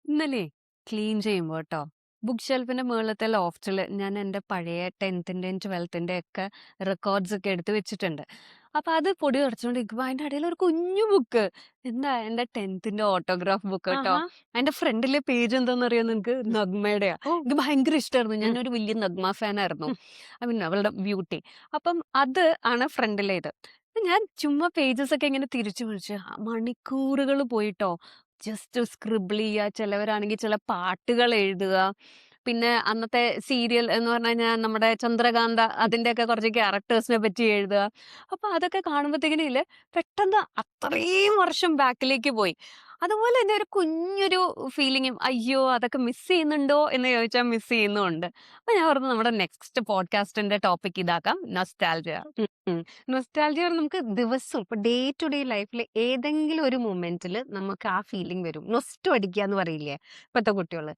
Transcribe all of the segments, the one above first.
ഇന്നലെ ക്ലീൻ ചെയ്യുമ്പോൾ കേട്ടോ ബുക്ക് ഷെൽഫിന്റെ മുകളിലത്തെ ലോഫ്റ്റില് ഞാൻ എൻ്റെ പഴയ 10th-ന്റെയും 12th-ന്റെയും ഒക്കെ റെക്കോർഡ്സ് ഒക്കെ എടുത്ത് വെച്ചിട്ടുണ്ട്. അപ്പൊ അത് പൊടി തുടച്ചുകൊണ്ടിരിക്കുമ്പോ അതിന്റെ ഇടയിൽ ഒരു കുഞ്ഞു ബുക്ക്. എന്താ എൻ്റെ 10th-ന്റെ ഓട്ടോഗ്രാഫ് ബുക്ക് കേട്ടോ. ആഹാ. അതിന്റെ ഫ്രണ്ടിലെ പേജ് എന്താന്ന് അറിയോ നിനക്ക്? നഗ്മയുടെയാ. ഓ. എനിക്ക് ഭയങ്കര ഇഷ്ടമായിരുന്നു. ഉം, ഞാനൊരു വലിയ നഗ്മ ഫാൻ ആയിരുന്നു. ഉം. ഐ മീൻ അവളുടെ ബ്യൂട്ടി. അപ്പം അത് ആണ് ഫ്രണ്ടിലേത്. ഞാൻ ചുമ്മാ പേജസ് ഒക്കെ ഇങ്ങനെ തിരിച്ചു പിടിച്ച് മണിക്കൂറുകൾ പോയിട്ടോ ജസ്റ്റ് സ്ക്രിബിൾ ചെയ്യുക. ചിലവരാണെങ്കിൽ ചില പാട്ടുകൾ എഴുതുക. പിന്നെ അന്നത്തെ സീരിയൽ എന്ന് പറഞ്ഞു കഴിഞ്ഞാൽ നമ്മുടെ ചന്ദ്രകാന്ത അതിൻ്റെയൊക്കെ കുറച്ച് ക്യാരക്ടേഴ്സിനെ പറ്റി എഴുതുക. അപ്പൊ അതൊക്കെ കാണുമ്പോഴത്തേക്കിനില്ലേ പെട്ടെന്ന് അത്രയും വർഷം ബാക്കിലേക്ക് പോയി. അതുപോലെ തന്നെ ഒരു കുഞ്ഞൊരു ഫീലിങ്ങും അയ്യോ അതൊക്കെ മിസ് ചെയ്യുന്നുണ്ടോ എന്ന് ചോദിച്ചാൽ മിസ് ചെയ്യുന്നുമുണ്ട്. അപ്പൊ ഞാൻ പറഞ്ഞു നമ്മുടെ നെക്സ്റ്റ് പോഡ്കാസ്റ്റിന്റെ ടോപ്പിക് ഇതാക്കാം, നൊസ്റ്റാൾജിയ. നൊസ്റ്റാൾജിയ നമുക്ക് ദിവസവും ഇപ്പൊ ഡേ ടു ഡേ ലൈഫിൽ ഏതെങ്കിലും ഒരു മൊമെന്റിൽ നമുക്ക് ആ ഫീലിംഗ് വരും. നൊസ്റ്റു അടിക്കുക എന്ന് പറയില്ലേ ഇപ്പത്തെ കുട്ടികള്.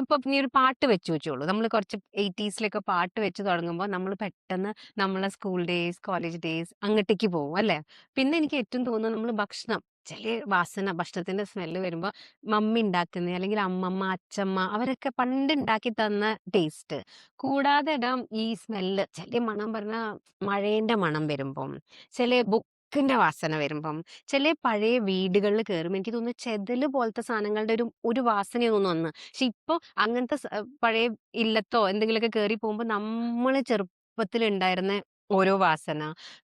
ഇപ്പൊ നീ ഒരു പാട്ട് വെച്ച് വെച്ചോളൂ. നമ്മൾ കുറച്ച് 80s പാട്ട് വെച്ച് തുടങ്ങുമ്പോൾ നമ്മൾ പെട്ടെന്ന് നമ്മളെ സ്കൂൾ ഡേയ്സ്, കോളേജ് ഡേയ്സ് അങ്ങോട്ടേക്ക് പോകും അല്ലെ. പിന്നെ എനിക്ക് ഏറ്റവും തോന്നുന്നത് നമ്മൾ ഭക്ഷണം, ചില വാസന, ഭക്ഷണത്തിന്റെ സ്മെല്ല് വരുമ്പോ മമ്മി ഉണ്ടാക്കുന്ന അല്ലെങ്കിൽ അമ്മമ്മ, അച്ചമ്മ അവരൊക്കെ പണ്ട് ഉണ്ടാക്കി തന്ന ടേസ്റ്റ് കൂടാതെ ഇടാം ഈ സ്മെല്ല്. ചില മണം പറഞ്ഞ മഴേന്റെ മണം വരുമ്പം, ചില ബുക്കിന്റെ വാസന വരുമ്പം, ചില പഴയ വീടുകളിൽ കയറുമ്പോൾ എനിക്ക് തോന്നുന്നു ചെതല് പോലത്തെ സാധനങ്ങളുടെ ഒരു ഒരു വാസനയൊന്നും വന്ന്. പക്ഷെ ഇപ്പൊ അങ്ങനത്തെ പഴയ ഇല്ലത്തോ എന്തെങ്കിലുമൊക്കെ കയറി പോകുമ്പോൾ നമ്മള് ചെറുപ്പത്തിൽ ഉണ്ടായിരുന്ന ഓരോ വാസന.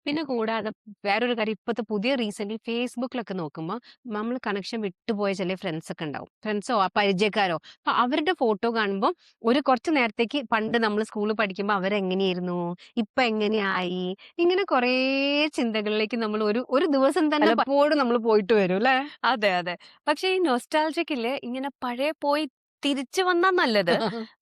പിന്നെ കൂടാതെ വേറൊരു കാര്യം, ഇപ്പോഴത്തെ പുതിയ റീസെന്റ് ഫേസ്ബുക്കിലൊക്കെ നോക്കുമ്പോൾ നമ്മൾ കണക്ഷൻ വിട്ടുപോയ ചില ഫ്രണ്ട്സ് ഒക്കെ ഉണ്ടാവും, ഫ്രണ്ട്സോ പരിചയക്കാരോ. അപ്പൊ അവരുടെ ഫോട്ടോ കാണുമ്പോൾ ഒരു കുറച്ച് നേരത്തേക്ക് പണ്ട് നമ്മൾ സ്കൂളിൽ പഠിക്കുമ്പോൾ അവരെങ്ങനെയായിരുന്നു, ഇപ്പൊ എങ്ങനെയായി, ഇങ്ങനെ കുറേ ചിന്തകളിലേക്ക് നമ്മൾ ഒരു ഒരു ദിവസം തന്നെ പലപ്പോഴും നമ്മൾ പോയിട്ട് വരും അല്ലെ. അതെ അതെ. പക്ഷെ ഈ നൊസ്റ്റാൾജിക്കില്ലേ ഇങ്ങനെ പഴയ പോയി തിരിച്ചു വന്നാ നല്ലത്.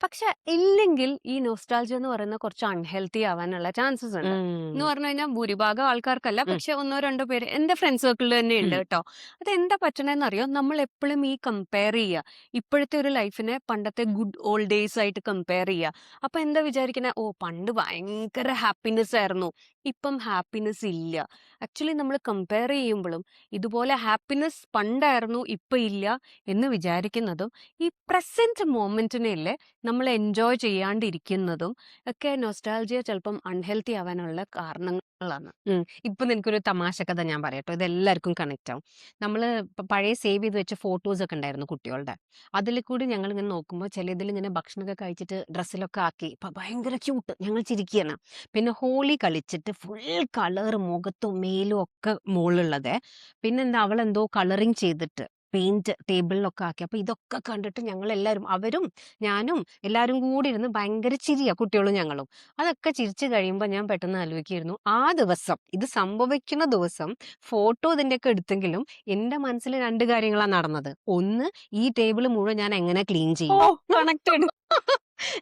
പക്ഷെ ഇല്ലെങ്കിൽ ഈ നൊസ്റ്റാൾജിയ എന്ന് പറയുന്നത് കുറച്ച് അൺഹെൽത്തി ആവാനുള്ള ചാൻസസ് ഉണ്ട്. എന്ന് ഉം. പറഞ്ഞു കഴിഞ്ഞാൽ ഭൂരിഭാഗം ആൾക്കാർക്കല്ല, ഉം. പക്ഷെ ഒന്നോ രണ്ടോ പേര് എന്റെ ഫ്രണ്ട്സ് സർക്കിളിൽ തന്നെ ഉണ്ട് ഉം. കേട്ടോ. അതെന്താ പറ്റണേന്ന് അറിയോ? നമ്മൾ എപ്പോഴും ഈ കമ്പയർ ചെയ്യുക. ഇപ്പോഴത്തെ ഒരു ലൈഫിനെ പണ്ടത്തെ ഗുഡ് ഓൾഡ് ഡേയ്സ് ആയിട്ട് കമ്പയർ ചെയ്യുക. അപ്പൊ എന്താ വിചാരിക്കണേ, ഓ പണ്ട് ഭയങ്കര ഹാപ്പിനെസ് ആയിരുന്നു, ഇപ്പം ഹാപ്പിനെസ് ഇല്ല. ആക്ച്വലി നമ്മൾ കമ്പയർ ചെയ്യുമ്പോഴും ഇതുപോലെ ഹാപ്പിനെസ് പണ്ടായിരുന്നു ഇപ്പൊ ഇല്ല എന്ന് വിചാരിക്കുന്നതും ഈ പ്രസന്റ് മൊമെന്റിനെയല്ലേ നമ്മൾ എൻജോയ് ചെയ്യാണ്ടിരിക്കുന്നതും ഒക്കെ നൊസ്റ്റാൾജിയ ചിലപ്പം അൺഹെൽത്തി ആവാനുള്ള കാരണങ്ങളാണ്. ഇപ്പൊ നിനക്കൊരു തമാശ കഥ ഞാൻ പറയട്ടോ, ഇത് എല്ലാവർക്കും കണക്ട് ആവും. നമ്മള് പഴയ സേവ് ചെയ്ത് വെച്ച ഫോട്ടോസ് ഒക്കെ ഉണ്ടായിരുന്നു കുട്ടികളുടെ. അതിൽ കൂടി ഞങ്ങൾ ഇങ്ങനെ നോക്കുമ്പോൾ ചിലതിൽ ഇങ്ങനെ ഭക്ഷണമൊക്കെ കഴിച്ചിട്ട് ഡ്രസ്സിലൊക്കെ ആക്കി ഇപ്പൊ ഭയങ്കര ക്യൂട്ട്, ഞങ്ങൾ ചിരിക്കുകയാണ്. പിന്നെ ഹോളി കളിച്ചിട്ട് ഫുൾ കളർ മുഖത്തും മേലും ഒക്കെ മുകളിലുള്ളത്. പിന്നെന്താ അവളെന്തോ കളറിങ് ചെയ്തിട്ട് പെയിന്റ് ടേബിളിലൊക്കെ ആക്കി. അപ്പൊ ഇതൊക്കെ കണ്ടിട്ട് ഞങ്ങൾ എല്ലാവരും, അവരും ഞാനും എല്ലാവരും കൂടി ഇരുന്ന് ഭയങ്കര ചിരിയാ, കുട്ടികളും ഞങ്ങളും. അതൊക്കെ ചിരിച്ചു കഴിയുമ്പോൾ ഞാൻ പെട്ടെന്ന് ആലോചിക്കായിരുന്നു, ആ ദിവസം ഇത് സംഭവിക്കുന്ന ദിവസം ഫോട്ടോ ഇതിന്റെയൊക്കെ എടുത്തെങ്കിലും എന്റെ മനസ്സിൽ രണ്ട് കാര്യങ്ങളാണ് നടന്നത്. ഒന്ന്, ഈ ടേബിൾ മുഴുവൻ ഞാൻ എങ്ങനെ ക്ലീൻ ഓ ചെയ്യും. കണക്റ്റഡ്.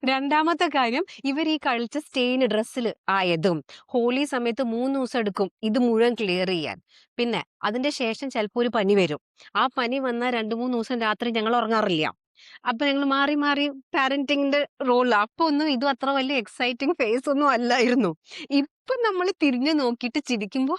രണ്ടാമത്തെ കാര്യം, ഇവർ ഈ കളിച്ച സ്റ്റെയിൻ ഡ്രസ്സിൽ ആയതും. ഹോളി സമയത്ത് 3 ദിവസം എടുക്കും ഇത് മുഴുവൻ ക്ലിയർ ചെയ്യാൻ. പിന്നെ അതിന്റെ ശേഷം ചിലപ്പോൾ ഒരു പനി വരും. ആ പനി വന്നാൽ 2-3 ദിവസം രാത്രി ഞങ്ങൾ ഉറങ്ങാറില്ല. അപ്പൊ ഞങ്ങൾ മാറി മാറി പാരന്റിങ്ങിന്റെ റോളിൽ. അപ്പൊ ഒന്നും ഇതും അത്ര വലിയ എക്സൈറ്റിംഗ് ഫേസ് ഒന്നും അല്ലായിരുന്നു. ഇപ്പൊ നമ്മൾ തിരിഞ്ഞു നോക്കിയിട്ട് ചിരിക്കുമ്പോ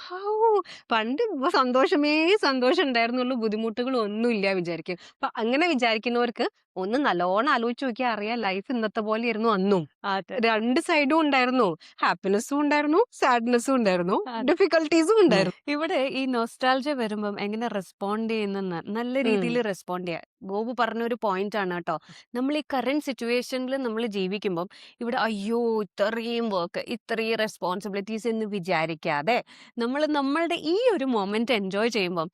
പണ്ട് ഇപ്പൊ സന്തോഷമേ സന്തോഷം ഉണ്ടായിരുന്നുള്ളൂ, ബുദ്ധിമുട്ടുകൾ ഒന്നും ഇല്ല വിചാരിക്കും. അപ്പൊ അങ്ങനെ വിചാരിക്കുന്നവർക്ക് ഒന്ന് നല്ലോണം ആലോചിച്ച് നോക്കിയാൽ അറിയാം, ലൈഫ് ഇന്നത്തെ പോലെ ആയിരുന്നു അന്നും. അതെ രണ്ട് സൈഡും ഉണ്ടായിരുന്നു, ഹാപ്പിനെസ്സും ഉണ്ടായിരുന്നു, സാഡ്നെസ്സും ഉണ്ടായിരുന്നു, അതെ. ഡിഫിക്കൽട്ടീസും ഉണ്ടായിരുന്നു. ഇവിടെ ഈ നൊസ്റ്റാൾജിയ വരുമ്പം എങ്ങനെ റെസ്പോണ്ട് ചെയ്യുന്നെന്ന് നല്ല ഉം. രീതിയിൽ റെസ്പോണ്ട് ചെയ്യാം. ബോബു പറഞ്ഞൊരു പോയിന്റ് ആണ് കേട്ടോ. നമ്മൾ ഈ കറന്റ് സിറ്റുവേഷനിൽ നമ്മൾ ജീവിക്കുമ്പം ഇവിടെ അയ്യോ ഇത്രയും വർക്ക്, ഇത്രയും റെസ്പോൺസിബിലിറ്റീസ് എന്ന് വിചാരിക്കാതെ നമ്മൾ നമ്മളുടെ ഈ ഒരു മൊമെന്റ് എൻജോയ് ചെയ്യുമ്പം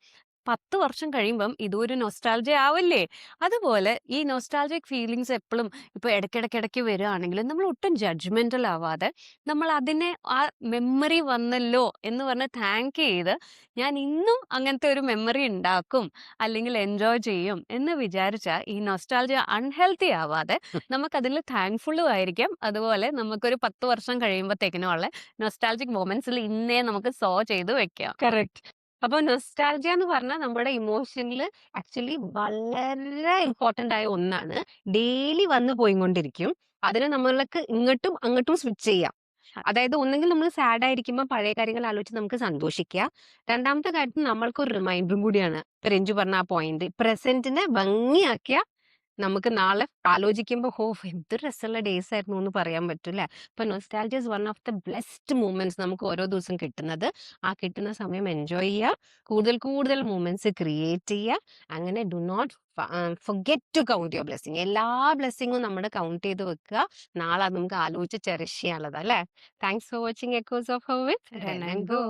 10 വർഷം കഴിയുമ്പം ഇതും ഒരു നൊസ്റ്റാൾജിയ ആവില്ലേ? അതുപോലെ ഈ നൊസ്റ്റാൾജിക് ഫീലിങ്സ് എപ്പോഴും ഇപ്പൊ ഇടയ്ക്കിടയ്ക്കിടയ്ക്ക് വരികയാണെങ്കിലും നമ്മൾ ഒട്ടും ജഡ്ജ്മെന്റൽ ആവാതെ നമ്മൾ അതിനെ ആ മെമ്മറി വന്നല്ലോ എന്ന് പറഞ്ഞ് താങ്ക് ചെയ്ത് ഞാൻ ഇന്നും അങ്ങനത്തെ ഒരു മെമ്മറി ഉണ്ടാക്കും അല്ലെങ്കിൽ എൻജോയ് ചെയ്യും എന്ന് വിചാരിച്ചാൽ ഈ നൊസ്റ്റാൾജിയ അൺഹെൽത്തി ആവാതെ നമുക്കതിൽ താങ്ക്ഫുള്ളും ആയിരിക്കാം. അതുപോലെ നമുക്കൊരു 10 വർഷം കഴിയുമ്പോഴത്തേക്കിനുള്ള നൊസ്റ്റാൾജിക് മൊമെന്റ്സിൽ ഇന്നേ നമുക്ക് സോ ചെയ്ത് വെക്കാം. കറക്റ്റ്. അപ്പൊ നൊസ്റ്റാൾജിയ എന്ന് പറഞ്ഞാൽ നമ്മുടെ ഇമോഷനിൽ ആക്ച്വലി വളരെ ഇമ്പോർട്ടന്റ് ആയ ഒന്നാണ്. ഡെയിലി വന്ന് പോയിക്കൊണ്ടിരിക്കും. അതിനെ നമ്മൾക്ക് ഇങ്ങോട്ടും അങ്ങോട്ടും സ്വിച്ച് ചെയ്യാം. അതായത് ഒന്നെങ്കിൽ നമ്മൾ സാഡ് ആയിരിക്കുമ്പോൾ പഴയ കാര്യങ്ങൾ ആലോചിച്ച് നമുക്ക് സന്തോഷിക്കുക. രണ്ടാമത്തെ കാര്യത്തിൽ നമ്മൾക്ക് ഒരു റിമൈൻഡറും കൂടിയാണ് രഞ്ജു പറഞ്ഞ ആ പോയിന്റ്. പ്രസന്റിനെ ഭംഗിയാക്കിയ നമുക്ക് നാളെ ആലോചിക്കുമ്പോൾ ഹോ എന്ത് രസമുള്ള ഡേയ്സ് ആയിരുന്നു എന്ന് പറയാൻ പറ്റും അല്ലേ? അപ്പൊ nostalgia is one of the blessed moments നമുക്ക് ഓരോ ദിവസം കിട്ടുന്നത്. ആ കിട്ടുന്ന സമയം എൻജോയ് ചെയ്യുക, കൂടുതൽ കൂടുതൽ മൂമെന്റ്സ് ക്രിയേറ്റ് ചെയ്യുക. അങ്ങനെ do not forget to count your blessing. എല്ലാ ബ്ലെസ്സിങ്ങും നമ്മൾ കൗണ്ട് ചെയ്ത് വെക്കുക. നാളെ അത് നമുക്ക് ആലോചിച്ച് ചെറിഷ് ചെയ്യാനുള്ളത് അല്ലേ? Thanks for watching echoes of ഹോവ് with run run and and go. Go.